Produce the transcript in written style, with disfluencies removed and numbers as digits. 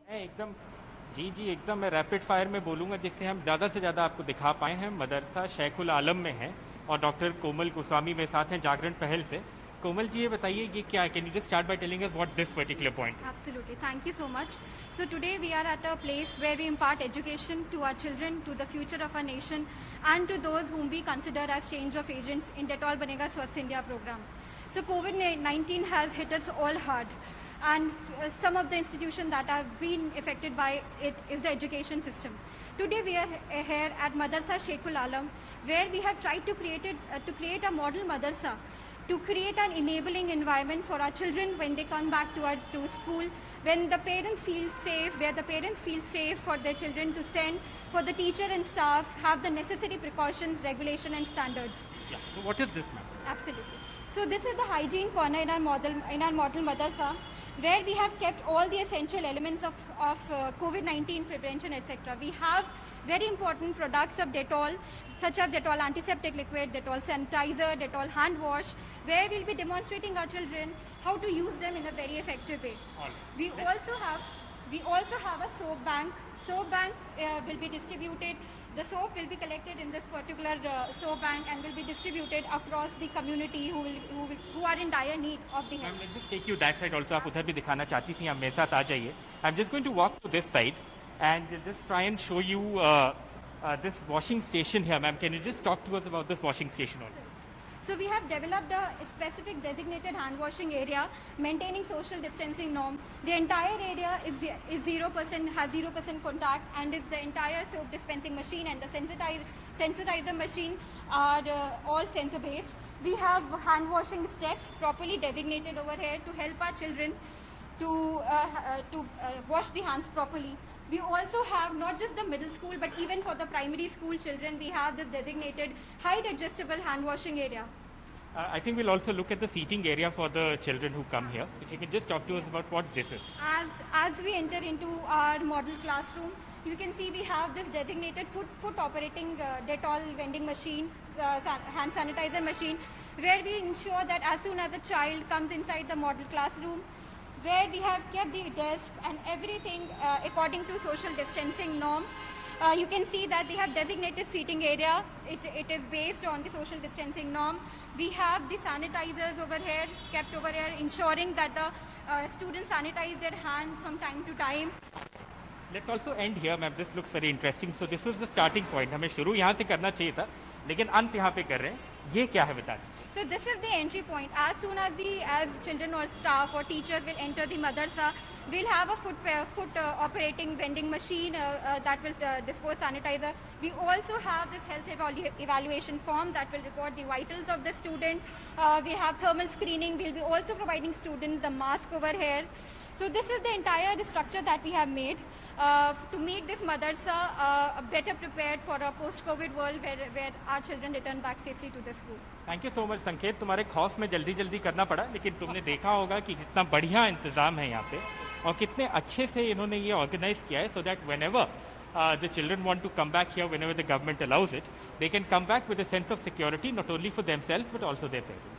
मैं एकदम जी जी एकदम मैं रैपिड फायर में बोलूँगा जिससे हम ज़्यादा से ज़्यादा आपको दिखा पाए हैं। मदरसा शेखुल आलम में है और डॉक्टर कोमल गोस्वामी मेरे साथ हैं जागरण पहल से। कोमल जी, ये बताइए ये क्या है? Can you just start by telling us what this particular point? Absolutely. Thank you so much. So today we are at a place where we impart education to our children, to the future of our nation, and to those whom we consider as change of agents in Detol Banega Swasth India program. So COVID-19 has hit us all hard, and some of the institutions that have been affected by it is the education system. Today we are here at Madrasa Sheikhul Alam, where we have tried to create a model madrasa to create an enabling environment for our children when they come back to school, when the parents feel safe, where the parents feel safe for their children to send, for the teacher and staff have the necessary precautions, regulation and standards. Yeah. So what is this, ma'am? Absolutely. So this is the hygiene corner in our model madrasa, where we have kept all the essential elements of COVID-19 prevention, etc. We have very important products of Dettol, such as Dettol antiseptic liquid, Dettol sanitizer, Dettol hand wash, where we'll be demonstrating our children how to use them in a very effective way. We also have a soap bank. Soap bank will be distributed. The soap will be collected in this particular soap bank and will be distributed across the community who are in dire need of the help. Ma'am, let's just take you that side also. आप उधर भी दिखाना चाहती थी, आप मेरे साथ आ जाइए. I'm just going to walk to this side and just try and show you this washing station here, ma'am. Can you just talk to us about this washing station also? So we have developed a specific designated hand washing area, maintaining social distancing norm. The entire area is 0%, has 0% contact, and is the entire soap dispensing machine and the sensitizer machine are all sensor based. We have hand washing steps properly designated over here to help our children to wash the hands properly. We also have not just the middle school, but even for the primary school children, we have this designated height adjustable hand washing area. I think we'll also look at the seating area for the children who come here. If you can just talk to us about what this is. As we enter into our model classroom, you can see we have this designated foot operating Dettol vending machine, hand sanitizer machine, where we ensure that as soon as a child comes inside the model classroom, where we have kept the desk and everything according to social distancing norm. You can see that they have designated seating area. It is based on the social distancing norm. We have the sanitizers over here, kept over here, ensuring that the students sanitize their hand from time to time. Let's also end here, ma'am. This looks very interesting. So this was the starting point. हमें शुरू यहाँ से करना चाहिए था, लेकिन अंत यहाँ पे कर रहे हैं. ये क्या है बताएं? So this is the entry point. As soon as children or staff or teachers will enter the madrasa, we'll have a foot operating vending machine that will dispose sanitizer. We also have this health evaluation form that will record the vitals of the student. We have thermal screening. We'll be also providing students the mask over here. So this is the entire structure that we have made to make this madrasa better prepared for a post-COVID world where our children return back safely to the school. Thank you so much संकेत. तुम्हारे खौफ में जल्दी जल्दी करना पड़ा, लेकिन तुमने देखा होगा कि कितना बढ़िया इंतजाम है यहाँ पे और कितने अच्छे से इन्होंने ये ऑर्गेनाइज किया है, so that whenever the children want to come back here, whenever the government allows it, they can come back with a sense of security, not only for themselves but also their parents.